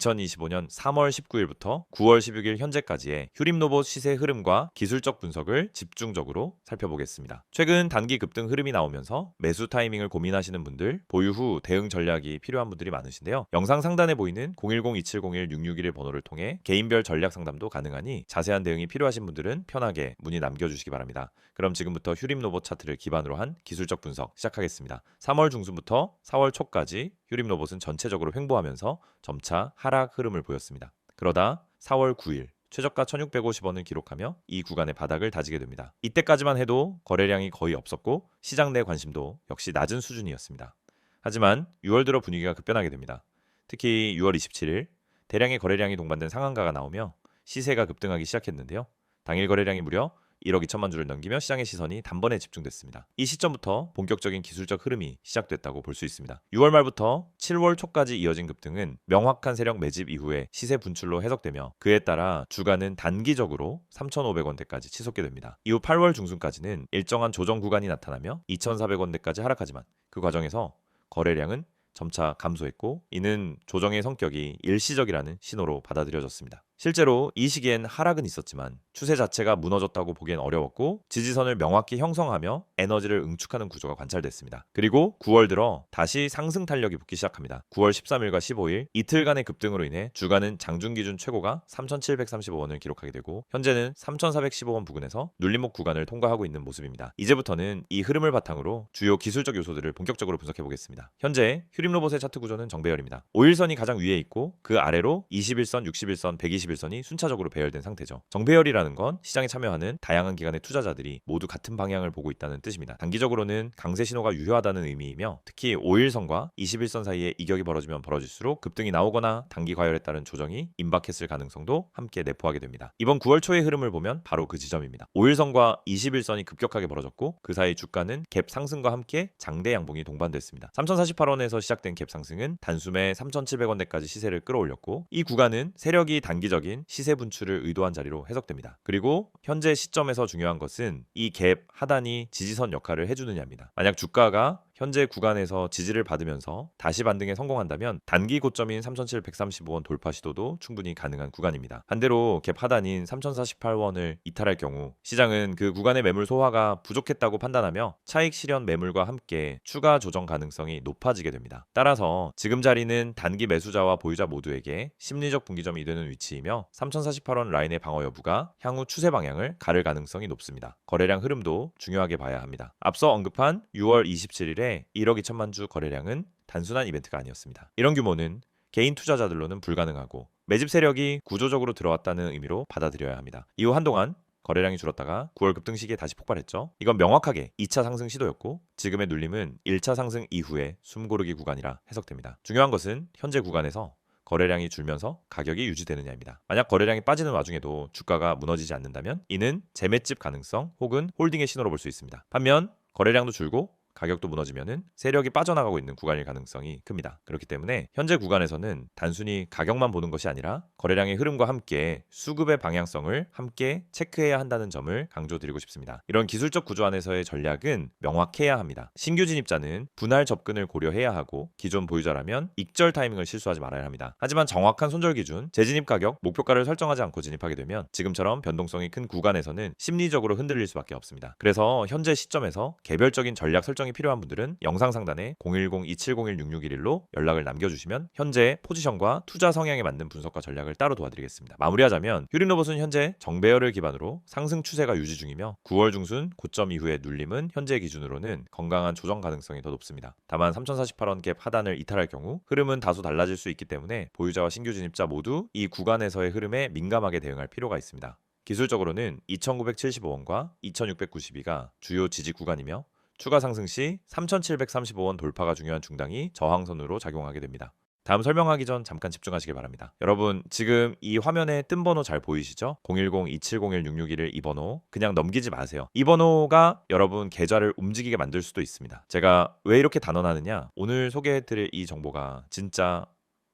2025년 3월 19일부터 9월 16일 현재까지의 휴림로봇 시세 흐름과 기술적 분석을 집중적으로 살펴보겠습니다. 최근 단기 급등 흐름이 나오면서 매수 타이밍을 고민하시는 분들, 보유 후 대응 전략이 필요한 분들이 많으신데요. 영상 상단에 보이는 010-2701-661 번호를 통해 개인별 전략 상담도 가능하니 자세한 대응이 필요하신 분들은 편하게 문의 남겨주시기 바랍니다. 그럼 지금부터 휴림로봇 차트를 기반으로 한 기술적 분석 시작하겠습니다. 3월 중순부터 4월 초까지 휴림로봇은 전체적으로 횡보하면서 점차 하락 흐름을 보였습니다. 그러다 4월 9일 최저가 1650원을 기록하며 이 구간의 바닥을 다지게 됩니다. 이때까지만 해도 거래량이 거의 없었고 시장 내 관심도 역시 낮은 수준이었습니다. 하지만 6월 들어 분위기가 급변하게 됩니다. 특히 6월 27일 대량의 거래량이 동반된 상한가가 나오며 시세가 급등하기 시작했는데요. 당일 거래량이 무려 1억 2천만 주를 넘기며 시장의 시선이 단번에 집중됐습니다. 이 시점부터 본격적인 기술적 흐름이 시작됐다고 볼 수 있습니다. 6월 말부터 7월 초까지 이어진 급등은 명확한 세력 매집 이후에 시세 분출로 해석되며 그에 따라 주가는 단기적으로 3,500원대까지 치솟게 됩니다. 이후 8월 중순까지는 일정한 조정 구간이 나타나며 2,400원대까지 하락하지만 그 과정에서 거래량은 점차 감소했고 이는 조정의 성격이 일시적이라는 신호로 받아들여졌습니다. 실제로 이 시기엔 하락은 있었지만 추세 자체가 무너졌다고 보기엔 어려웠고 지지선을 명확히 형성하며 에너지를 응축하는 구조가 관찰됐습니다. 그리고 9월 들어 다시 상승 탄력이 붙기 시작합니다. 9월 13일과 15일 이틀간의 급등으로 인해 주가는 장중 기준 최고가 3,735원을 기록하게 되고 현재는 3,415원 부근에서 눌림목 구간을 통과하고 있는 모습입니다. 이제부터는 이 흐름을 바탕으로 주요 기술적 요소들을 본격적으로 분석해 보겠습니다. 현재 휴림로봇의 차트 구조는 정배열입니다. 5일선이 가장 위에 있고 그 아래로 21선, 61선, 121선이 순차적으로 배열된 상태죠. 정배열이라는 건 시장에 참여하는 다양한 기관의 투자자들이 모두 같은 방향을 보고 있다는 뜻입니다. 단기적으로는 강세 신호가 유효하다는 의미이며 특히 5일선과 21선 사이에 이격이 벌어지면 벌어질수록 급등이 나오거나 단기 과열에 따른 조정이 임박했을 가능성도 함께 내포하게 됩니다. 이번 9월 초의 흐름을 보면 바로 그 지점입니다. 5일선과 21선이 급격하게 벌어졌고 그 사이 주가는 갭 상승과 함께 장대 양봉이 동반됐습니다. 3,048원에서 시작된 갭 상승은 단숨에 3,700원대까지 시세를 끌어올렸고 이 구간은 세력이 단기적인 시세 분출을 의도한 자리로 해석됩니다. 그리고 현재 시점에서 중요한 것은 이 갭 하단이 지지선 역할을 해주느냐입니다. 만약 주가가 현재 구간에서 지지를 받으면서 다시 반등에 성공한다면 단기 고점인 3,735원 돌파 시도도 충분히 가능한 구간입니다. 반대로 갭 하단인 3,048원을 이탈할 경우 시장은 그 구간의 매물 소화가 부족했다고 판단하며 차익 실현 매물과 함께 추가 조정 가능성이 높아지게 됩니다. 따라서 지금 자리는 단기 매수자와 보유자 모두에게 심리적 분기점이 되는 위치이며 3,048원 라인의 방어 여부가 향후 추세 방향을 가를 가능성이 높습니다. 거래량 흐름도 중요하게 봐야 합니다. 앞서 언급한 6월 27일에 1억 2천만 주 거래량은 단순한 이벤트가 아니었습니다. 이런 규모는 개인 투자자들로는 불가능하고 매집 세력이 구조적으로 들어왔다는 의미로 받아들여야 합니다. 이후 한동안 거래량이 줄었다가 9월 급등 시기에 다시 폭발했죠. 이건 명확하게 2차 상승 시도였고 지금의 눌림은 1차 상승 이후의 숨고르기 구간이라 해석됩니다. 중요한 것은 현재 구간에서 거래량이 줄면서 가격이 유지되느냐입니다. 만약 거래량이 빠지는 와중에도 주가가 무너지지 않는다면 이는 재매집 가능성 혹은 홀딩의 신호로 볼 수 있습니다. 반면 거래량도 줄고 가격도 무너지면은 세력이 빠져나가고 있는 구간일 가능성이 큽니다. 그렇기 때문에 현재 구간에서는 단순히 가격만 보는 것이 아니라 거래량의 흐름과 함께 수급의 방향성을 함께 체크해야 한다는 점을 강조드리고 싶습니다. 이런 기술적 구조 안에서의 전략은 명확해야 합니다. 신규 진입자는 분할 접근을 고려해야 하고 기존 보유자라면 익절 타이밍을 실수하지 말아야 합니다. 하지만 정확한 손절 기준, 재진입 가격, 목표가를 설정하지 않고 진입하게 되면 지금처럼 변동성이 큰 구간에서는 심리적으로 흔들릴 수밖에 없습니다. 그래서 현재 시점에서 개별적인 전략 설정이 필요한 분들은 영상 상단에 010-2701-6611로 연락을 남겨주시면 현재 포지션과 투자 성향에 맞는 분석과 전략을 따로 도와드리겠습니다. 마무리하자면 휴림로봇은 현재 정배열을 기반으로 상승 추세가 유지 중이며 9월 중순 고점 이후의 눌림은 현재 기준으로는 건강한 조정 가능성이 더 높습니다. 다만 3,048원 갭 하단을 이탈할 경우 흐름은 다소 달라질 수 있기 때문에 보유자와 신규 진입자 모두 이 구간에서의 흐름에 민감하게 대응할 필요가 있습니다. 기술적으로는 2,975원과 2,692가 주요 지지 구간이며 추가 상승 시 3,735원 돌파가 중요한 중당이 저항선으로 작용하게 됩니다. 다음 설명하기 전 잠깐 집중하시길 바랍니다. 여러분 지금 이 화면에 뜬 번호 잘 보이시죠? 010-2701-6611 이 번호 그냥 넘기지 마세요. 이 번호가 여러분 계좌를 움직이게 만들 수도 있습니다. 제가 왜 이렇게 단언하느냐? 오늘 소개해드릴 이 정보가 진짜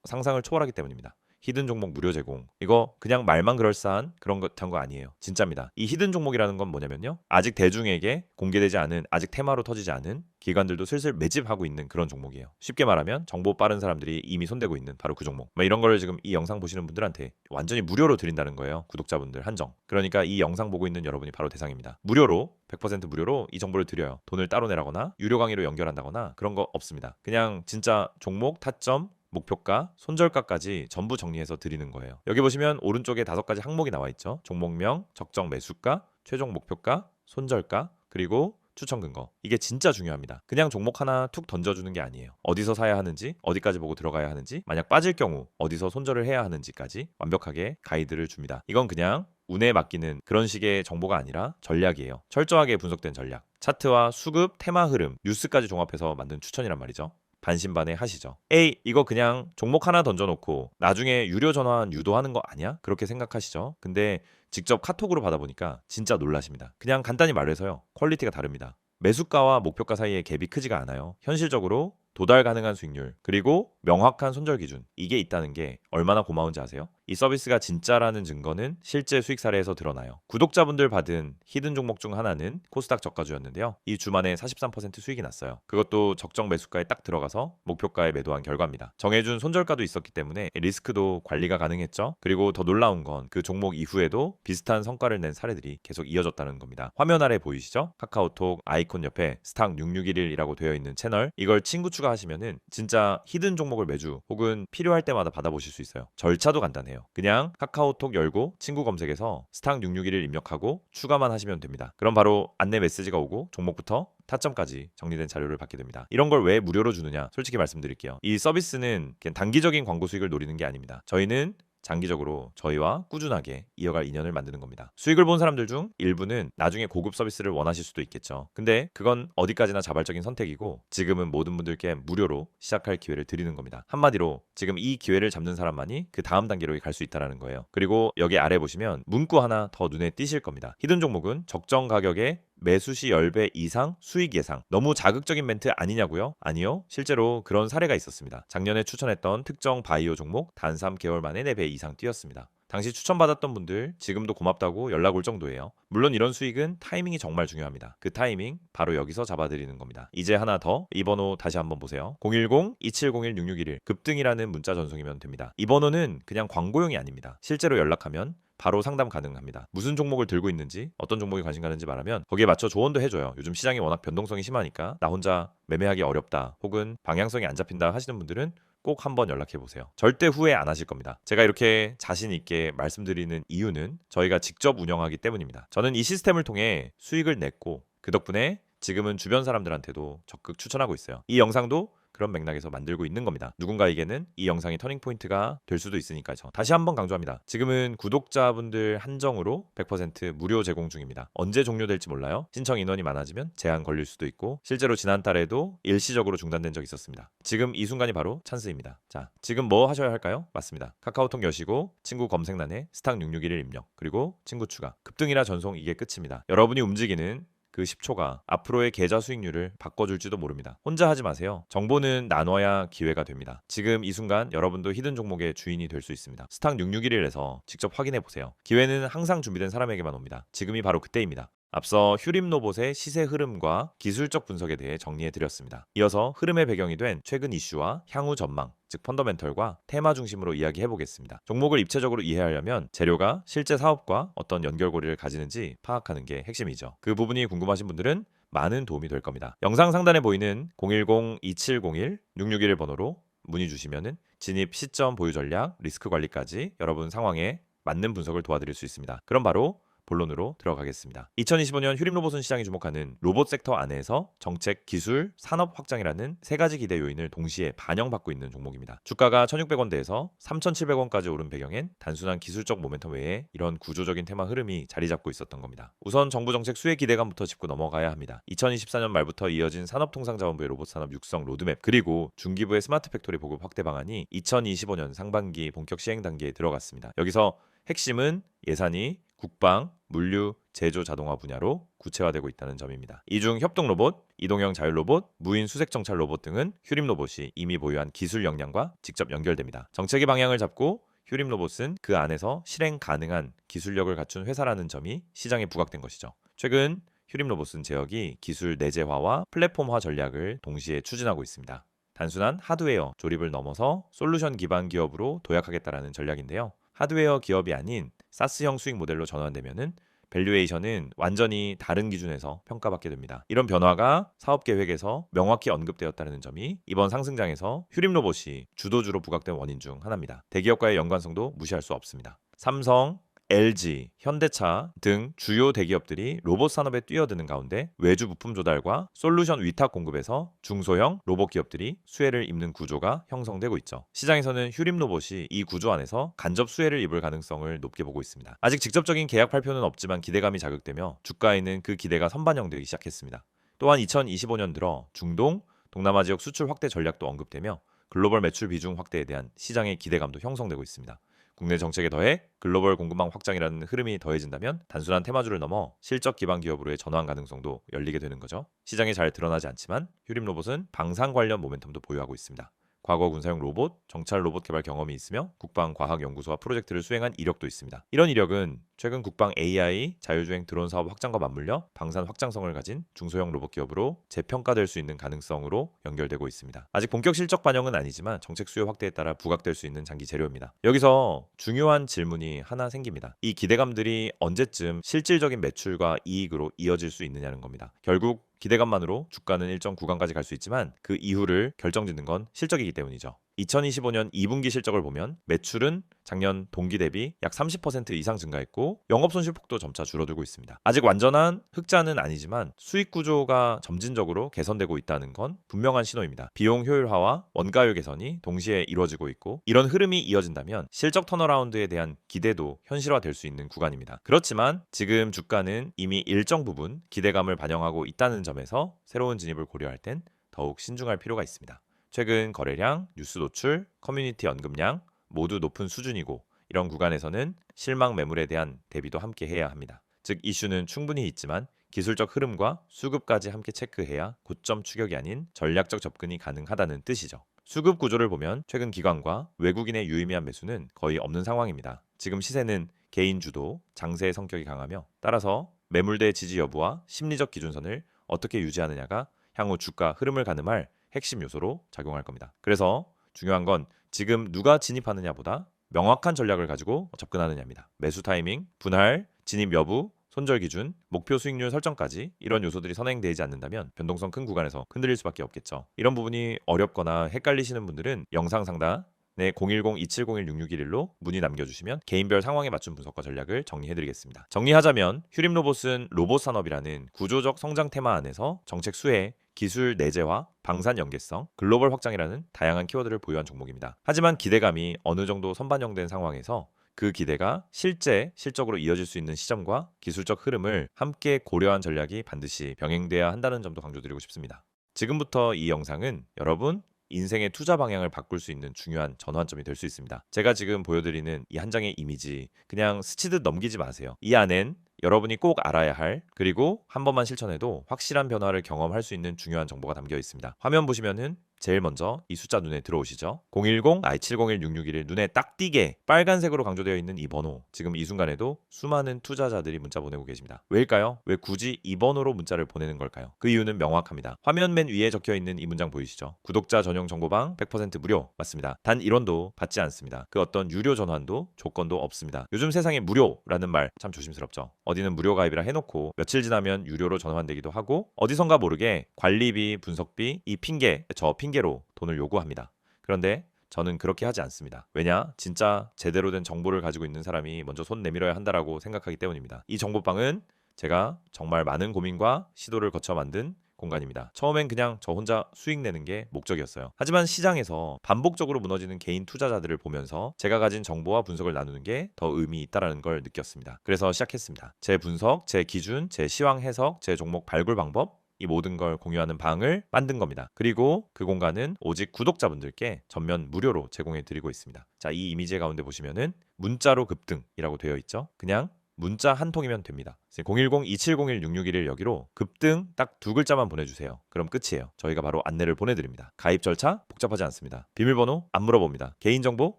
상상을 초월하기 때문입니다. 히든 종목 무료 제공. 이거 그냥 말만 그럴싸한 그런 것한 거 아니에요. 진짜입니다. 이 히든 종목이라는 건 뭐냐면요. 아직 대중에게 공개되지 않은, 아직 테마로 터지지 않은 기관들도 슬슬 매집하고 있는 그런 종목이에요. 쉽게 말하면 정보 빠른 사람들이 이미 손대고 있는 바로 그 종목. 이런 거를 지금 이 영상 보시는 분들한테 완전히 무료로 드린다는 거예요. 구독자분들 한정. 그러니까 이 영상 보고 있는 여러분이 바로 대상입니다. 무료로 100% 무료로 이 정보를 드려요. 돈을 따로 내라거나 유료 강의로 연결한다거나 그런 거 없습니다. 그냥 진짜 종목, 타점, 목표가, 손절가까지 전부 정리해서 드리는 거예요. 여기 보시면 오른쪽에 5가지 항목이 나와 있죠. 종목명, 적정 매수가, 최종 목표가, 손절가, 그리고 추천 근거. 이게 진짜 중요합니다. 그냥 종목 하나 툭 던져주는 게 아니에요. 어디서 사야 하는지, 어디까지 보고 들어가야 하는지, 만약 빠질 경우 어디서 손절을 해야 하는지까지 완벽하게 가이드를 줍니다. 이건 그냥 운에 맡기는 그런 식의 정보가 아니라 전략이에요. 철저하게 분석된 전략. 차트와 수급, 테마 흐름, 뉴스까지 종합해서 만든 추천이란 말이죠. 반신반의 하시죠. 에이, 이거 그냥 종목 하나 던져놓고 나중에 유료 전환 유도하는 거 아니야? 그렇게 생각하시죠. 근데 직접 카톡으로 받아보니까 진짜 놀라십니다. 그냥 간단히 말해서요. 퀄리티가 다릅니다. 매수가와 목표가 사이에 갭이 크지가 않아요. 현실적으로 도달 가능한 수익률, 그리고 명확한 손절 기준, 이게 있다는 게 얼마나 고마운지 아세요? 이 서비스가 진짜라는 증거는 실제 수익 사례에서 드러나요. 구독자분들 받은 히든 종목 중 하나는 코스닥 저가주였는데요. 이 주만에 43% 수익이 났어요. 그것도 적정 매수가에 딱 들어가서 목표가에 매도한 결과입니다. 정해준 손절가도 있었기 때문에 리스크도 관리가 가능했죠. 그리고 더 놀라운 건 그 종목 이후에도 비슷한 성과를 낸 사례들이 계속 이어졌다는 겁니다. 화면 아래 보이시죠? 카카오톡 아이콘 옆에 스탁 6611이라고 되어 있는 채널, 이걸 친구 추가하시면은 진짜 히든 종목을 매주 혹은 필요할 때마다 받아보실 수 있어요. 절차도 간단해요. 그냥 카카오톡 열고 친구 검색에서 스탁 6611 입력하고 추가만 하시면 됩니다. 그럼 바로 안내 메시지가 오고 종목부터 타점까지 정리된 자료를 받게 됩니다. 이런 걸 왜 무료로 주느냐? 솔직히 말씀드릴게요. 이 서비스는 그냥 단기적인 광고 수익을 노리는 게 아닙니다. 저희는 장기적으로 저희와 꾸준하게 이어갈 인연을 만드는 겁니다. 수익을 본 사람들 중 일부는 나중에 고급 서비스를 원하실 수도 있겠죠. 근데 그건 어디까지나 자발적인 선택이고 지금은 모든 분들께 무료로 시작할 기회를 드리는 겁니다. 한마디로 지금 이 기회를 잡는 사람만이 그 다음 단계로 갈 수 있다는 거예요. 그리고 여기 아래 보시면 문구 하나 더 눈에 띄실 겁니다. 히든 종목은 적정 가격에 매수 시 10배 이상 수익 예상. 너무 자극적인 멘트 아니냐고요? 아니요. 실제로 그런 사례가 있었습니다. 작년에 추천했던 특정 바이오 종목 단 3개월 만에 4배 이상 뛰었습니다. 당시 추천받았던 분들 지금도 고맙다고 연락 올 정도예요. 물론 이런 수익은 타이밍이 정말 중요합니다. 그 타이밍 바로 여기서 잡아드리는 겁니다. 이제 하나 더, 이 번호 다시 한번 보세요. 010-2701-6611 급등이라는 문자 전송이면 됩니다. 이 번호는 그냥 광고용이 아닙니다. 실제로 연락하면 바로 상담 가능합니다. 무슨 종목을 들고 있는지, 어떤 종목에 관심 가는지 말하면 거기에 맞춰 조언도 해줘요. 요즘 시장이 워낙 변동성이 심하니까 나 혼자 매매하기 어렵다, 혹은 방향성이 안 잡힌다 하시는 분들은 꼭 한번 연락해 보세요. 절대 후회 안 하실 겁니다. 제가 이렇게 자신 있게 말씀드리는 이유는 저희가 직접 운영하기 때문입니다. 저는 이 시스템을 통해 수익을 냈고 그 덕분에 지금은 주변 사람들한테도 적극 추천하고 있어요. 이 영상도 그런 맥락에서 만들고 있는 겁니다. 누군가에게는 이 영상이 터닝 포인트가 될 수도 있으니까요. 다시 한번 강조합니다. 지금은 구독자분들 한정으로 100% 무료 제공 중입니다. 언제 종료될지 몰라요. 신청 인원이 많아지면 제한 걸릴 수도 있고, 실제로 지난달에도 일시적으로 중단된 적이 있었습니다. 지금 이 순간이 바로 찬스입니다. 자, 지금 뭐 하셔야 할까요? 맞습니다. 카카오톡 여시고 친구 검색란에 스탁 6611 입력, 그리고 친구 추가. 급등이라 전송, 이게 끝입니다. 여러분이 움직이는 그 10초가 앞으로의 계좌 수익률을 바꿔줄지도 모릅니다. 혼자 하지 마세요. 정보는 나눠야 기회가 됩니다. 지금 이 순간 여러분도 히든 종목의 주인이 될 수 있습니다. 스탁 6611에서 직접 확인해 보세요. 기회는 항상 준비된 사람에게만 옵니다. 지금이 바로 그때입니다. 앞서 휴림로봇의 시세 흐름과 기술적 분석에 대해 정리해 드렸습니다. 이어서 흐름의 배경이 된 최근 이슈와 향후 전망, 즉 펀더멘털과 테마 중심으로 이야기해 보겠습니다. 종목을 입체적으로 이해하려면 재료가 실제 사업과 어떤 연결고리를 가지는지 파악하는 게 핵심이죠. 그 부분이 궁금하신 분들은 많은 도움이 될 겁니다. 영상 상단에 보이는 010-2701-661 번호로 문의 주시면은 진입 시점, 보유 전략, 리스크 관리까지 여러분 상황에 맞는 분석을 도와드릴 수 있습니다. 그럼 바로 본론으로 들어가겠습니다. 2025년 휴림로봇은 시장이 주목하는 로봇 섹터 안에서 정책, 기술, 산업 확장이라는 세 가지 기대 요인을 동시에 반영받고 있는 종목입니다. 주가가 1,600원대에서 3,700원까지 오른 배경엔 단순한 기술적 모멘텀 외에 이런 구조적인 테마 흐름이 자리 잡고 있었던 겁니다. 우선 정부 정책 수혜 기대감부터 짚고 넘어가야 합니다. 2024년 말부터 이어진 산업통상자원부의 로봇 산업 육성 로드맵, 그리고 중기부의 스마트 팩토리 보급 확대 방안이 2025년 상반기 본격 시행 단계에 들어갔습니다. 여기서 핵심은 예산이 국방, 물류, 제조 자동화 분야로 구체화되고 있다는 점입니다. 이 중 협동 로봇, 이동형 자율 로봇, 무인 수색 정찰 로봇 등은 휴림 로봇이 이미 보유한 기술 역량과 직접 연결됩니다. 정책의 방향을 잡고 휴림 로봇은 그 안에서 실행 가능한 기술력을 갖춘 회사라는 점이 시장에 부각된 것이죠. 최근 휴림 로봇은 제역이 기술 내재화와 플랫폼화 전략을 동시에 추진하고 있습니다. 단순한 하드웨어 조립을 넘어서 솔루션 기반 기업으로 도약하겠다라는 전략인데요. 하드웨어 기업이 아닌 사스형 수익 모델로 전환되면은 밸류에이션은 완전히 다른 기준에서 평가받게 됩니다. 이런 변화가 사업 계획에서 명확히 언급되었다는 점이 이번 상승장에서 휴림 로봇이 주도주로 부각된 원인 중 하나입니다. 대기업과의 연관성도 무시할 수 없습니다. 삼성, LG, 현대차 등 주요 대기업들이 로봇 산업에 뛰어드는 가운데 외주 부품 조달과 솔루션 위탁 공급에서 중소형 로봇 기업들이 수혜를 입는 구조가 형성되고 있죠. 시장에서는 휴림 로봇이 이 구조 안에서 간접 수혜를 입을 가능성을 높게 보고 있습니다. 아직 직접적인 계약 발표는 없지만 기대감이 자극되며 주가에는 그 기대가 선반영되기 시작했습니다. 또한 2025년 들어 중동, 동남아 지역 수출 확대 전략도 언급되며 글로벌 매출 비중 확대에 대한 시장의 기대감도 형성되고 있습니다. 국내 정책에 더해 글로벌 공급망 확장이라는 흐름이 더해진다면 단순한 테마주를 넘어 실적 기반 기업으로의 전환 가능성도 열리게 되는 거죠. 시장에 잘 드러나지 않지만 휴림 로봇은 방산 관련 모멘텀도 보유하고 있습니다. 과거 군사용 로봇, 정찰 로봇 개발 경험이 있으며 국방과학연구소와 프로젝트를 수행한 이력도 있습니다. 이런 이력은 최근 국방 AI, 자율주행 드론 사업 확장과 맞물려 방산 확장성을 가진 중소형 로봇 기업으로 재평가될 수 있는 가능성으로 연결되고 있습니다. 아직 본격 실적 반영은 아니지만 정책 수요 확대에 따라 부각될 수 있는 장기 재료입니다. 여기서 중요한 질문이 하나 생깁니다. 이 기대감들이 언제쯤 실질적인 매출과 이익으로 이어질 수 있느냐는 겁니다. 결국 기대감만으로 주가는 일정 구간까지 갈 수 있지만 그 이후를 결정짓는 건 실적이기 때문이죠. 2025년 2분기 실적을 보면 매출은 작년 동기 대비 약 30% 이상 증가했고 영업손실 폭도 점차 줄어들고 있습니다. 아직 완전한 흑자는 아니지만 수익 구조가 점진적으로 개선되고 있다는 건 분명한 신호입니다. 비용 효율화와 원가율 개선이 동시에 이루어지고 있고 이런 흐름이 이어진다면 실적 턴어라운드에 대한 기대도 현실화될 수 있는 구간입니다. 그렇지만 지금 주가는 이미 일정 부분 기대감을 반영하고 있다는 점에서 새로운 진입을 고려할 땐 더욱 신중할 필요가 있습니다. 최근 거래량, 뉴스 노출, 커뮤니티 언급량 모두 높은 수준이고 이런 구간에서는 실망 매물에 대한 대비도 함께 해야 합니다. 즉 이슈는 충분히 있지만 기술적 흐름과 수급까지 함께 체크해야 고점 추격이 아닌 전략적 접근이 가능하다는 뜻이죠. 수급 구조를 보면 최근 기관과 외국인의 유의미한 매수는 거의 없는 상황입니다. 지금 시세는 개인 주도, 장세의 성격이 강하며 따라서 매물대 지지 여부와 심리적 기준선을 어떻게 유지하느냐가 향후 주가 흐름을 가늠할 핵심 요소로 작용할 겁니다. 그래서 중요한 건 지금 누가 진입하느냐보다 명확한 전략을 가지고 접근하느냐입니다. 매수 타이밍, 분할, 진입 여부, 손절 기준, 목표 수익률 설정까지 이런 요소들이 선행되지 않는다면 변동성 큰 구간에서 흔들릴 수밖에 없겠죠. 이런 부분이 어렵거나 헷갈리시는 분들은 영상 상단 네, 010-2701-6611로 문의 남겨주시면 개인별 상황에 맞춘 분석과 전략을 정리해드리겠습니다. 정리하자면 휴림 로봇은 로봇 산업이라는 구조적 성장 테마 안에서 정책 수혜, 기술 내재화, 방산 연계성, 글로벌 확장이라는 다양한 키워드를 보유한 종목입니다. 하지만 기대감이 어느 정도 선반영된 상황에서 그 기대가 실제 실적으로 이어질 수 있는 시점과 기술적 흐름을 함께 고려한 전략이 반드시 병행돼야 한다는 점도 강조드리고 싶습니다. 지금부터 이 영상은 여러분 인생의 투자 방향을 바꿀 수 있는 중요한 전환점이 될 수 있습니다. 제가 지금 보여드리는 이 한 장의 이미지 그냥 스치듯 넘기지 마세요. 이 안엔 여러분이 꼭 알아야 할 그리고 한 번만 실천해도 확실한 변화를 경험할 수 있는 중요한 정보가 담겨 있습니다. 화면 보시면은 제일 먼저 이 숫자 눈에 들어오시죠? 010-701-6611 눈에 딱 띄게 빨간색으로 강조되어 있는 이 번호 지금 이 순간에도 수많은 투자자들이 문자 보내고 계십니다. 왜일까요? 왜 굳이 이 번호로 문자를 보내는 걸까요? 그 이유는 명확합니다. 화면 맨 위에 적혀 있는 이 문장 보이시죠? 구독자 전용 정보방 100% 무료 맞습니다. 단 1원도 받지 않습니다. 그 어떤 유료 전환도 조건도 없습니다. 요즘 세상에 무료라는 말 참 조심스럽죠. 어디는 무료 가입이라 해놓고 며칠 지나면 유료로 전환되기도 하고 어디선가 모르게 관리비, 분석비, 이 핑계, 저 핑계로 돈을 요구합니다. 그런데 저는 그렇게 하지 않습니다. 왜냐? 진짜 제대로 된 정보를 가지고 있는 사람이 먼저 손 내밀어야 한다라고 생각하기 때문입니다. 이 정보방은 제가 정말 많은 고민과 시도를 거쳐 만든 공간입니다. 처음엔 그냥 저 혼자 수익 내는 게 목적이었어요. 하지만 시장에서 반복적으로 무너지는 개인 투자자들을 보면서 제가 가진 정보와 분석을 나누는 게 더 의미 있다라는 걸 느꼈습니다. 그래서 시작했습니다. 제 분석, 제 기준, 제 시황 해석, 제 종목 발굴 방법 이 모든 걸 공유하는 방을 만든 겁니다. 그리고 그 공간은 오직 구독자분들께 전면 무료로 제공해 드리고 있습니다. 자, 이 이미지 가운데 보시면은 문자로 급등이라고 되어 있죠. 그냥 문자 한 통이면 됩니다. 010-2701-6611 여기로 급등 딱 두 글자만 보내주세요. 그럼 끝이에요. 저희가 바로 안내를 보내드립니다. 가입 절차 복잡하지 않습니다. 비밀번호 안 물어봅니다. 개인정보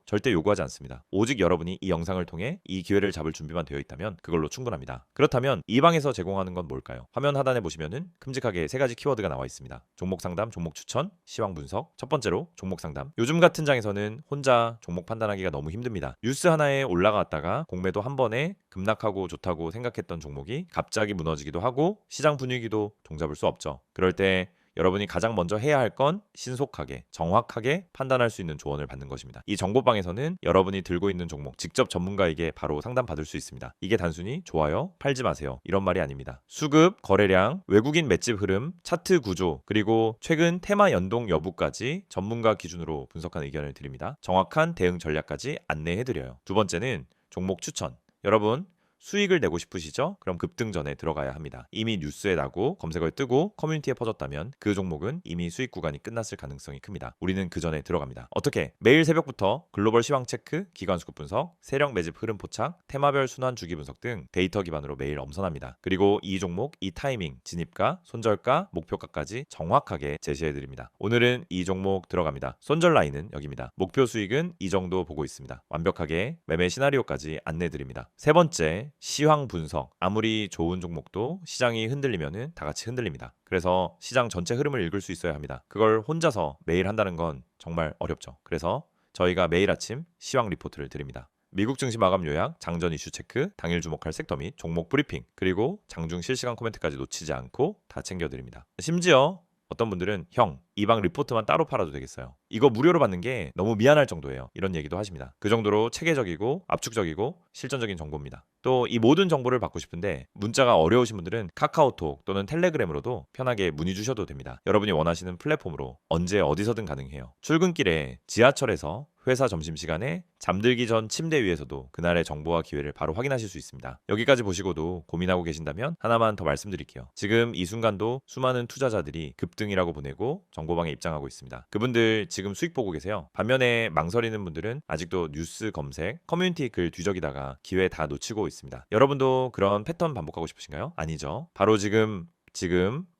절대 요구하지 않습니다. 오직 여러분이 이 영상을 통해 이 기회를 잡을 준비만 되어 있다면 그걸로 충분합니다. 그렇다면 이 방에서 제공하는 건 뭘까요? 화면 하단에 보시면은 큼직하게 세 가지 키워드가 나와 있습니다. 종목 상담, 종목 추천, 시황 분석. 첫 번째로 종목 상담. 요즘 같은 장에서는 혼자 종목 판단하기가 너무 힘듭니다. 뉴스 하나에 올라갔다가 공매도 한 번에 급락하고 좋다고 생각했던 종목이 갑자기 무너지기도 하고 시장 분위기도 종잡을 수 없죠. 그럴 때 여러분이 가장 먼저 해야 할 건 신속하게, 정확하게 판단할 수 있는 조언을 받는 것입니다. 이 정보방에서는 여러분이 들고 있는 종목 직접 전문가에게 바로 상담받을 수 있습니다. 이게 단순히 좋아요, 팔지 마세요 이런 말이 아닙니다. 수급, 거래량, 외국인 맷집 흐름, 차트 구조, 그리고 최근 테마 연동 여부까지 전문가 기준으로 분석한 의견을 드립니다. 정확한 대응 전략까지 안내해드려요. 두 번째는 종목 추천. 여러분 수익을 내고 싶으시죠? 그럼 급등 전에 들어가야 합니다. 이미 뉴스에 나고 검색어에 뜨고 커뮤니티에 퍼졌다면 그 종목은 이미 수익 구간이 끝났을 가능성이 큽니다. 우리는 그 전에 들어갑니다. 어떻게? 매일 새벽부터 글로벌 시황 체크, 기관 수급 분석, 세력 매집 흐름 포착, 테마별 순환 주기 분석 등 데이터 기반으로 매일 엄선합니다. 그리고 이 종목, 이 타이밍, 진입가, 손절가, 목표가까지 정확하게 제시해드립니다. 오늘은 이 종목 들어갑니다. 손절 라인은 여기입니다. 목표 수익은 이 정도 보고 있습니다. 완벽하게 매매 시나리오까지 안내드립니다. 세 번째, 시황 분석. 아무리 좋은 종목도 시장이 흔들리면은 다 같이 흔들립니다. 그래서 시장 전체 흐름을 읽을 수 있어야 합니다. 그걸 혼자서 매일 한다는 건 정말 어렵죠. 그래서 저희가 매일 아침 시황 리포트를 드립니다. 미국 증시 마감 요약, 장전 이슈 체크, 당일 주목할 섹터 및 종목 브리핑, 그리고 장중 실시간 코멘트까지 놓치지 않고 다 챙겨드립니다. 심지어 어떤 분들은 형, 이 방 리포트만 따로 팔아도 되겠어요. 이거 무료로 받는 게 너무 미안할 정도예요. 이런 얘기도 하십니다. 그 정도로 체계적이고 압축적이고 실전적인 정보입니다. 또 이 모든 정보를 받고 싶은데 문자가 어려우신 분들은 카카오톡 또는 텔레그램으로도 편하게 문의 주셔도 됩니다. 여러분이 원하시는 플랫폼으로 언제 어디서든 가능해요. 출근길에 지하철에서 회사 점심시간에 잠들기 전 침대 위에서도 그날의 정보와 기회를 바로 확인하실 수 있습니다. 여기까지 보시고도 고민하고 계신다면 하나만 더 말씀드릴게요. 지금 이 순간도 수많은 투자자들이 급등이라고 보내고 정보방에 입장하고 있습니다. 그분들 지금 수익 보고 계세요. 반면에 망설이는 분들은 아직도 뉴스 검색, 커뮤니티 글 뒤적이다가 기회 다 놓치고 있습니다. 여러분도 그런 패턴 반복하고 싶으신가요? 아니죠. 바로 지금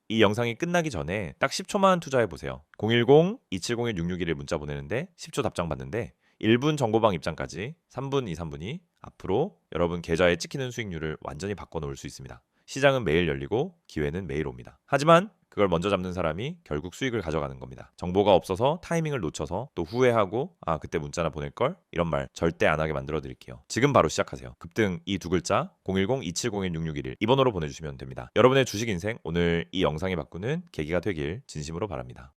이 영상이 끝나기 전에 딱 10초만 투자해 보세요. 010-2701-661을 문자 보내는데 10초 답장 받는데 1분 정보방 입장까지 3분, 3분이 앞으로 여러분 계좌에 찍히는 수익률을 완전히 바꿔놓을 수 있습니다. 시장은 매일 열리고 기회는 매일 옵니다. 하지만 그걸 먼저 잡는 사람이 결국 수익을 가져가는 겁니다. 정보가 없어서 타이밍을 놓쳐서 또 후회하고 그때 문자나 보낼걸? 이런 말 절대 안 하게 만들어 드릴게요. 지금 바로 시작하세요. 급등 이 두 글자 010-2701-6611 이 번호로 보내주시면 됩니다. 여러분의 주식 인생 오늘 이 영상이 바꾸는 계기가 되길 진심으로 바랍니다.